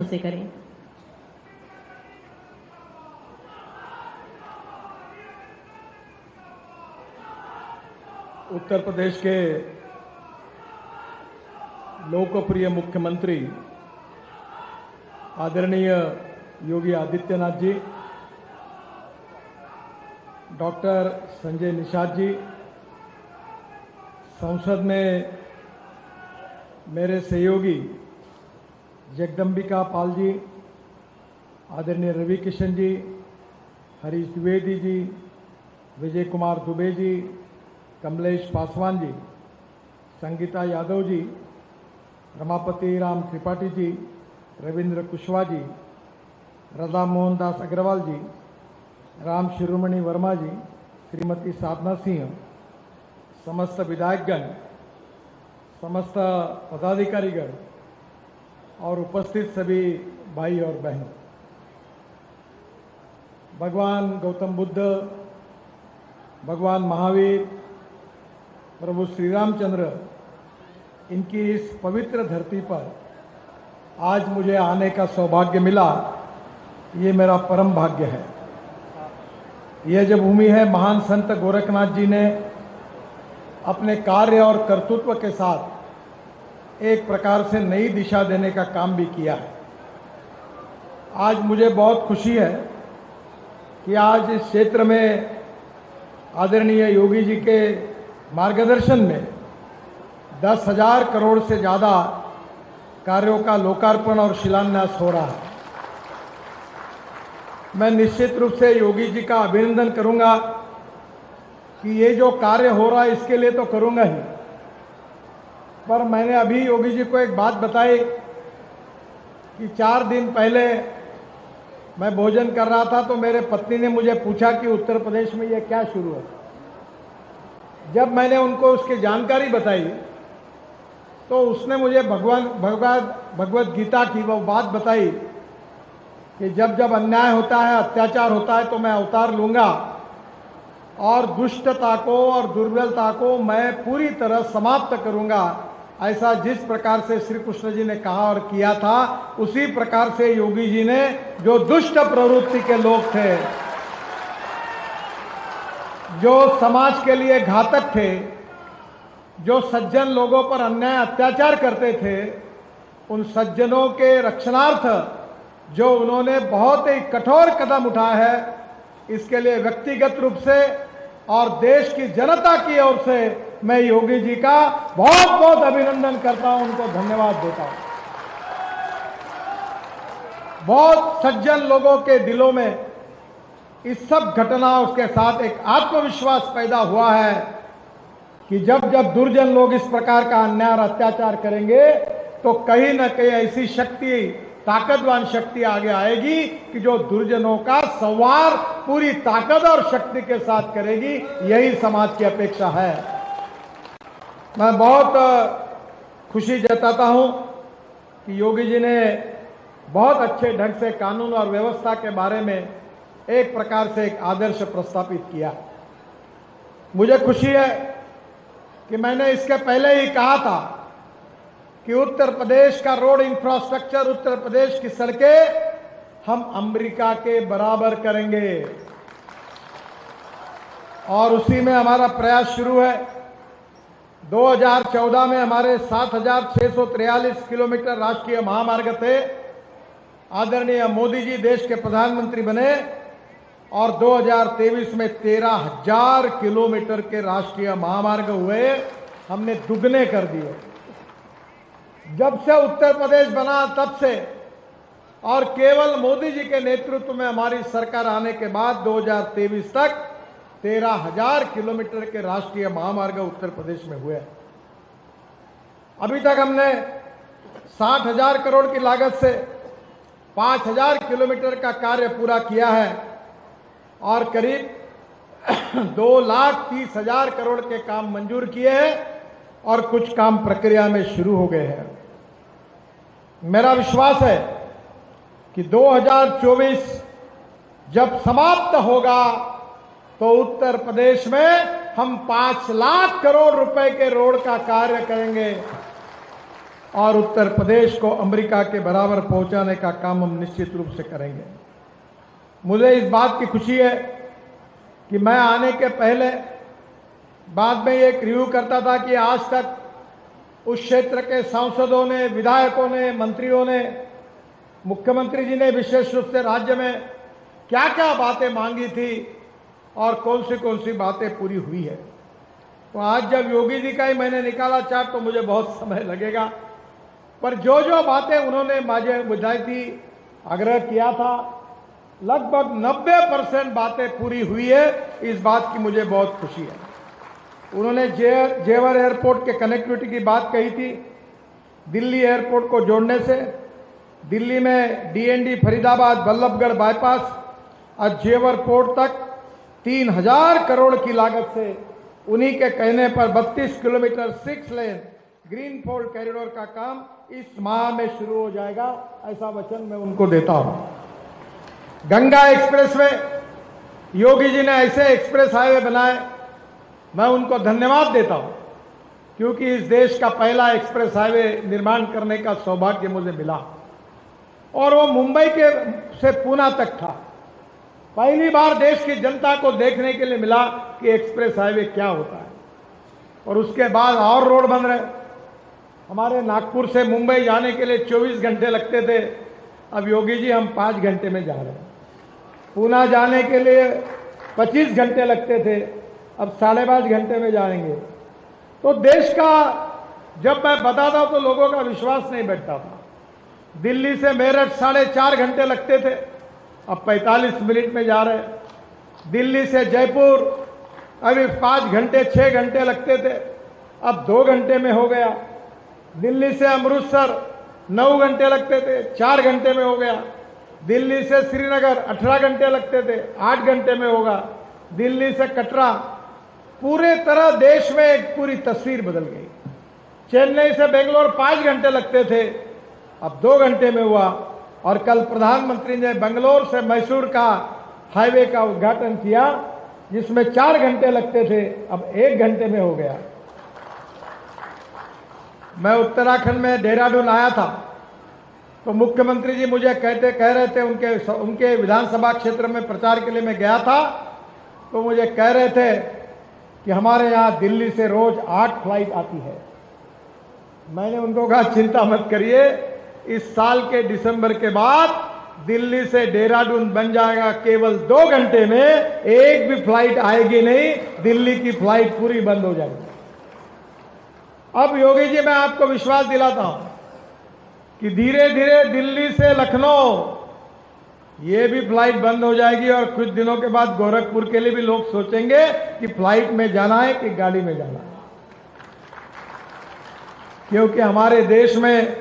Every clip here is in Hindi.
से करें। उत्तर प्रदेश के लोकप्रिय मुख्यमंत्री आदरणीय योगी आदित्यनाथ जी, डॉक्टर संजय निषाद जी, संसद में मेरे सहयोगी जगदम्बिका पाल जी, आदरणीय रवि किशन जी, हरीश द्विवेदी जी, विजय कुमार दुबे जी, कमलेश पासवान जी, संगीता यादव जी, रमापति राम त्रिपाठी जी, रविंद्र कुशवाहा जी, राधा मोहन दास अग्रवाल जी, राम शिरोमणि वर्मा जी, श्रीमती साधना सिंह, समस्त विधायकगण, समस्त पदाधिकारीगण और उपस्थित सभी भाई और बहन, भगवान गौतम बुद्ध, भगवान महावीर, प्रभु श्री रामचंद्र, इनकी इस पवित्र धरती पर आज मुझे आने का सौभाग्य मिला, ये मेरा परम भाग्य है। यह जो भूमि है, महान संत गोरखनाथ जी ने अपने कार्य और कर्तृत्व के साथ एक प्रकार से नई दिशा देने का काम भी किया है। आज मुझे बहुत खुशी है कि आज इस क्षेत्र में आदरणीय योगी जी के मार्गदर्शन में 10,000 करोड़ से ज़्यादा कार्यों का लोकार्पण और शिलान्यास हो रहा है। मैं निश्चित रूप से योगी जी का अभिनंदन करूंगा कि ये जो कार्य हो रहा है इसके लिए तो करूंगा ही, पर मैंने अभी योगी जी को एक बात बताई कि 4 दिन पहले मैं भोजन कर रहा था तो मेरे पत्नी ने मुझे पूछा कि उत्तर प्रदेश में ये क्या शुरू है। जब मैंने उनको उसकी जानकारी बताई तो उसने मुझे भगवद गीता की वो बात बताई कि जब जब अन्याय होता है, अत्याचार होता है तो मैं अवतार लूंगा और दुष्टता को और दुर्बलता को मैं पूरी तरह समाप्त करूंगा। ऐसा जिस प्रकार से श्री कृष्ण जी ने कहा और किया था, उसी प्रकार से योगी जी ने जो दुष्ट प्रवृत्ति के लोग थे, जो समाज के लिए घातक थे, जो सज्जन लोगों पर अन्याय अत्याचार करते थे, उन सज्जनों के रक्षणार्थ जो उन्होंने बहुत ही कठोर कदम उठाया है, इसके लिए व्यक्तिगत रूप से और देश की जनता की ओर से मैं योगी जी का बहुत बहुत अभिनंदन करता हूं, उनको धन्यवाद देता हूं। बहुत सज्जन लोगों के दिलों में इस सब घटनाओं के साथ एक आत्मविश्वास पैदा हुआ है कि जब जब दुर्जन लोग इस प्रकार का अन्याय और अत्याचार करेंगे तो कहीं न कहीं ऐसी शक्ति, ताकतवान शक्ति आगे आएगी कि जो दुर्जनों का संवार पूरी ताकत और शक्ति के साथ करेगी। यही समाज की अपेक्षा है। मैं बहुत खुशी जताता हूं कि योगी जी ने बहुत अच्छे ढंग से कानून और व्यवस्था के बारे में एक प्रकार से एक आदर्श प्रस्तापित किया। मुझे खुशी है कि मैंने इसके पहले ही कहा था कि उत्तर प्रदेश का रोड इंफ्रास्ट्रक्चर, उत्तर प्रदेश की सड़कें हम अमेरिका के बराबर करेंगे और उसी में हमारा प्रयास शुरू है। 2014 में हमारे 7,643 किलोमीटर राष्ट्रीय महामार्ग थे। आदरणीय मोदी जी देश के प्रधानमंत्री बने और 2023 में 13,000 किलोमीटर के राष्ट्रीय महामार्ग हुए, हमने दुगने कर दिए। जब से उत्तर प्रदेश बना तब से, और केवल मोदी जी के नेतृत्व में हमारी सरकार आने के बाद 2023 तक 13,000 किलोमीटर के राष्ट्रीय महामार्ग उत्तर प्रदेश में हुए। अभी तक हमने 60,000 करोड़ की लागत से 5,000 किलोमीटर का कार्य पूरा किया है और करीब 2,30,000 करोड़ के काम मंजूर किए हैं और कुछ काम प्रक्रिया में शुरू हो गए हैं। मेरा विश्वास है कि 2024 जब समाप्त होगा तो उत्तर प्रदेश में हम 5 लाख करोड़ रुपए के रोड का कार्य करेंगे और उत्तर प्रदेश को अमेरिका के बराबर पहुंचाने का काम हम निश्चित रूप से करेंगे। मुझे इस बात की खुशी है कि मैं आने के पहले बाद में एक रिव्यू करता था कि आज तक उस क्षेत्र के सांसदों ने, विधायकों ने, मंत्रियों ने, मुख्यमंत्री जी ने विशेष रूप से राज्य में क्या क्या बातें मांगी थी और कौन सी बातें पूरी हुई है। तो आज जब योगी जी का ही मैंने निकाला चार्ट तो मुझे बहुत समय लगेगा, पर जो जो बातें उन्होंने मुझे बुझाई थी, आग्रह किया था, लगभग 90% बातें पूरी हुई है। इस बात की मुझे बहुत खुशी है। उन्होंने जेवर एयरपोर्ट के कनेक्टिविटी की बात कही थी। दिल्ली एयरपोर्ट को जोड़ने से दिल्ली में डीएनडी फरीदाबाद बल्लभगढ़ बाईपास और जेवर पोर्ट तक 3000 करोड़ की लागत से उन्हीं के कहने पर 32 किलोमीटर 6 लेन ग्रीन फोल्ड कॉरिडोर का काम इस माह में शुरू हो जाएगा, ऐसा वचन मैं उनको देता हूं। गंगा एक्सप्रेसवे, योगी जी ने ऐसे एक्सप्रेस हाईवे बनाए, मैं उनको धन्यवाद देता हूं, क्योंकि इस देश का पहला एक्सप्रेस हाईवे निर्माण करने का सौभाग्य मुझे मिला और वो मुंबई के से पूना तक था। पहली बार देश की जनता को देखने के लिए मिला कि एक्सप्रेस हाईवे क्या होता है। और उसके बाद और रोड बन रहे। हमारे नागपुर से मुंबई जाने के लिए 24 घंटे लगते थे, अब योगी जी हम 5 घंटे में जा रहे हैं। पूना जाने के लिए 25 घंटे लगते थे, अब 5.5 घंटे में जाएंगे। तो देश का जब मैं बताता तो लोगों का विश्वास नहीं बैठता था। दिल्ली से मेरठ 4.5 घंटे लगते थे, अब 45 मिनट में जा रहे हैं। दिल्ली से जयपुर अभी 5 घंटे 6 घंटे लगते थे, अब 2 घंटे में हो गया। दिल्ली से अमृतसर 9 घंटे लगते थे, 4 घंटे में हो गया। दिल्ली से श्रीनगर 18 घंटे लगते थे, 8 घंटे में होगा। दिल्ली से कटरा, पूरे तरह देश में एक पूरी तस्वीर बदल गई। चेन्नई से बेंगलोर 5 घंटे लगते थे, अब 2 घंटे में हुआ। और कल प्रधानमंत्री ने बेंगलोर से मैसूर का हाईवे का उद्घाटन किया, जिसमें 4 घंटे लगते थे, अब 1 घंटे में हो गया। मैं उत्तराखंड में देहरादून आया था तो मुख्यमंत्री जी मुझे कह रहे थे, उनके विधानसभा क्षेत्र में प्रचार के लिए मैं गया था, तो मुझे कह रहे थे कि हमारे यहाँ दिल्ली से रोज 8 फ्लाइट आती है। मैंने उनको कहा चिंता मत करिए, इस साल के दिसंबर के बाद दिल्ली से देहरादून बन जाएगा, केवल 2 घंटे में एक भी फ्लाइट आएगी नहीं, दिल्ली की फ्लाइट पूरी बंद हो जाएगी। अब योगी जी मैं आपको विश्वास दिलाता हूं कि धीरे धीरे दिल्ली से लखनऊ ये भी फ्लाइट बंद हो जाएगी और कुछ दिनों के बाद गोरखपुर के लिए भी लोग सोचेंगे कि फ्लाइट में जाना है कि गाड़ी में जाना है। क्योंकि हमारे देश में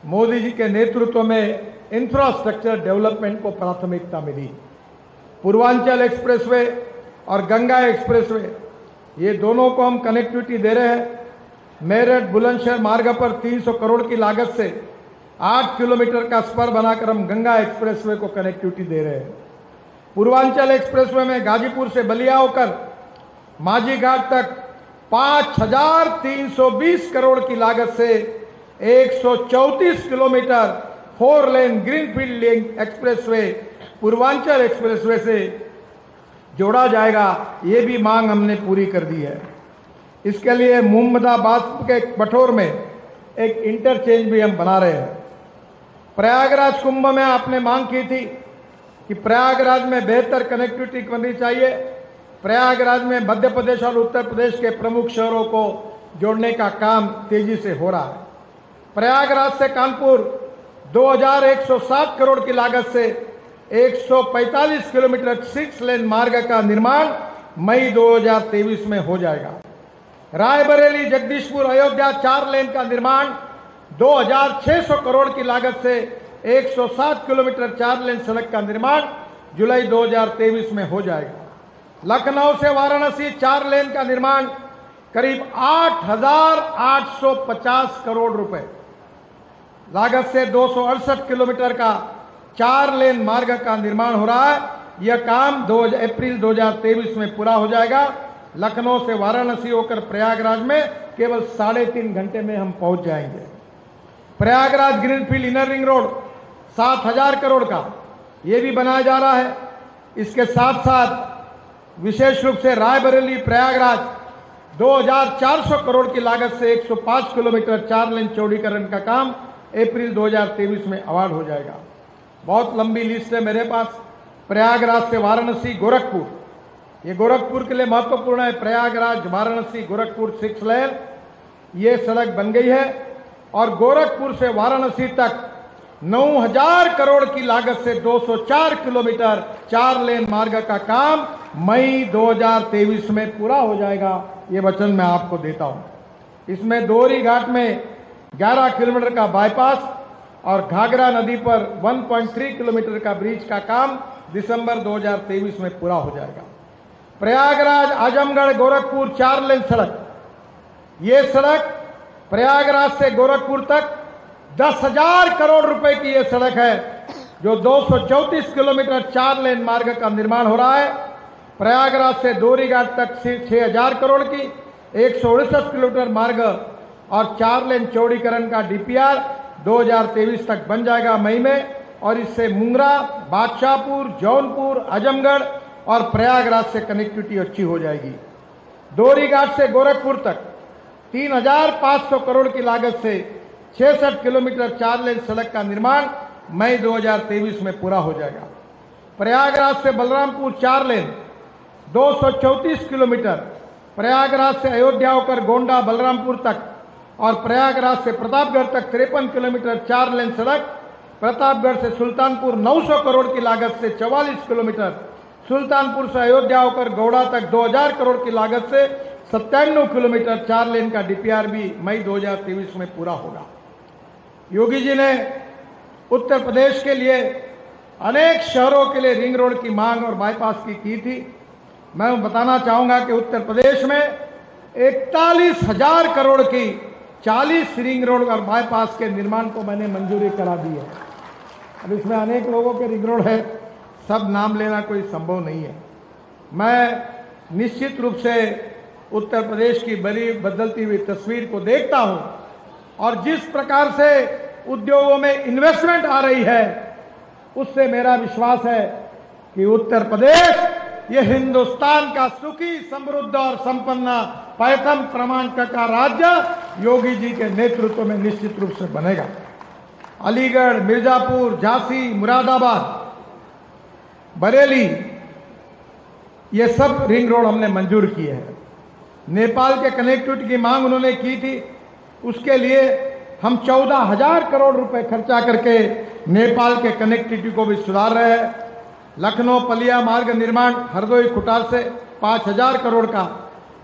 मोदी जी के नेतृत्व में इंफ्रास्ट्रक्चर डेवलपमेंट को प्राथमिकता मिली। पूर्वांचल एक्सप्रेसवे और गंगा एक्सप्रेसवे, ये दोनों को हम कनेक्टिविटी दे रहे हैं। मेरठ बुलंदशहर मार्ग पर 300 करोड़ की लागत से 8 किलोमीटर का स्पर बनाकर हम गंगा एक्सप्रेसवे को कनेक्टिविटी दे रहे हैं। पूर्वांचल एक्सप्रेसवे में गाजीपुर से बलिया होकर माझी घाट तक 5320 करोड़ की लागत से 134 kilometre 4 lane greenfield link expressway Purvanchal expressway से जोड़ा जाएगा। ये भी मांग हमने पूरी कर दी है। इसके लिए मोहम्मदाबाद के कठोर में एक इंटरचेंज भी हम बना रहे हैं। प्रयागराज कुंभ में आपने मांग की थी कि प्रयागराज में बेहतर कनेक्टिविटी करनी चाहिए। प्रयागराज में मध्य प्रदेश और उत्तर प्रदेश के प्रमुख शहरों को जोड़ने का काम तेजी से हो रहा है। प्रयागराज से कानपुर 2160 करोड़ की लागत से 145 किलोमीटर 6 लेन मार्ग का निर्माण मई 2023 में हो जाएगा। रायबरेली जगदीशपुर अयोध्या 4 लेन का निर्माण 2600 करोड़ की लागत से 160 किलोमीटर 4 लेन सड़क का निर्माण जुलाई 2023 में हो जाएगा। लखनऊ से वाराणसी 4 लेन का निर्माण करीब 8,850 करोड़ रुपए लागत से 268 किलोमीटर का 4 लेन मार्ग का निर्माण हो रहा है। यह काम अप्रैल 2023 में पूरा हो जाएगा। लखनऊ से वाराणसी होकर प्रयागराज में केवल 3.5 घंटे में हम पहुंच जाएंगे। Prayagraj greenfield inner ring road 7,000 crore का ये भी बनाया जा रहा है। इसके साथ साथ विशेष रूप से रायबरेली प्रयागराज 2,400 करोड़ की लागत से 105 किलोमीटर 4 लेन चौड़ीकरण का काम अप्रैल 2023 में अवार्ड हो जाएगा। बहुत लंबी लिस्ट है मेरे पास। प्रयागराज से वाराणसी गोरखपुर, ये गोरखपुर के लिए महत्वपूर्ण है। प्रयागराज वाराणसी गोरखपुर 6 लेन ये सड़क बन गई है और गोरखपुर से वाराणसी तक 9,000 करोड़ की लागत से 204 किलोमीटर 4 लेन मार्ग का काम मई 2023 में पूरा हो जाएगा। ये वचन मैं आपको देता हूं। इसमें दोहरी घाट में 11 किलोमीटर का बाईपास और घाघरा नदी पर 1.3 किलोमीटर का ब्रिज का काम दिसंबर 2023 में पूरा हो जाएगा। प्रयागराज आजमगढ़ गोरखपुर 4 लेन सड़क, ये सड़क प्रयागराज से गोरखपुर तक 10,000 करोड़ रुपए की ये सड़क है, जो 234 किलोमीटर 4 लेन मार्ग का निर्माण हो रहा है। प्रयागराज से दोहरीघाट तक 6,000 करोड़ की 168 किलोमीटर मार्ग और 4 लेन चौड़ीकरण का डीपीआर 2023 तक बन जाएगा मई में, और इससे मुंगरा, बादशाहपुर, जौनपुर, आजमगढ़ और प्रयागराज से कनेक्टिविटी अच्छी हो जाएगी। दोहरीघाट से गोरखपुर तक 3,500 करोड़ की लागत से 66 किलोमीटर 4 लेन सड़क का निर्माण मई 2023 में पूरा हो जाएगा। प्रयागराज से बलरामपुर 4 लेन 234 किलोमीटर, प्रयागराज से अयोध्या होकर गोंडा बलरामपुर तक और प्रयागराज से प्रतापगढ़ तक 53 किलोमीटर 4 लेन सड़क, प्रतापगढ़ से सुल्तानपुर 900 करोड़ की लागत से 44 किलोमीटर, सुल्तानपुर से अयोध्या होकर गौड़ा तक 2,000 करोड़ की लागत से 97 किलोमीटर 4 लेन का डीपीआर भी मई 2023 में पूरा होगा। योगी जी ने उत्तर प्रदेश के लिए अनेक शहरों के लिए रिंग रोड की मांग और बाईपास की थी। मैं बताना चाहूंगा कि उत्तर प्रदेश में 41,000 करोड़ की 40 रिंग रोड और बाईपास के निर्माण को मैंने मंजूरी करा दी है। अब इसमें अनेक लोगों के रिंग रोड है, सब नाम लेना कोई संभव नहीं है। मैं निश्चित रूप से उत्तर प्रदेश की बड़ी बदलती हुई तस्वीर को देखता हूं और जिस प्रकार से उद्योगों में इन्वेस्टमेंट आ रही है, उससे मेरा विश्वास है कि उत्तर प्रदेश ये हिंदुस्तान का सुखी, समृद्ध और संपन्न प्रथम क्रमांक का राज्य योगी जी के नेतृत्व में निश्चित रूप से बनेगा। अलीगढ़, मिर्जापुर, झांसी, मुरादाबाद, बरेली, ये सब रिंग रोड हमने मंजूर किए हैं। नेपाल के कनेक्टिविटी की मांग उन्होंने की थी, उसके लिए हम 14,000 करोड़ रुपए खर्चा करके नेपाल के कनेक्टिविटी को भी सुधार रहे हैं। लखनऊ पलिया मार्ग निर्माण हरदोई खुटाल से 5,000 करोड़ का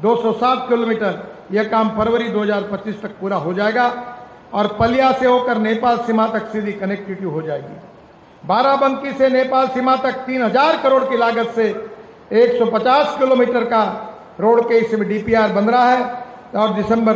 207 किलोमीटर, यह काम फरवरी 2025 तक पूरा हो जाएगा और पलिया से होकर नेपाल सीमा तक सीधी कनेक्टिविटी हो जाएगी। बाराबंकी से नेपाल सीमा तक 3,000 करोड़ की लागत से 150 किलोमीटर का रोड के इसमें डीपीआर बन रहा है और दिसंबर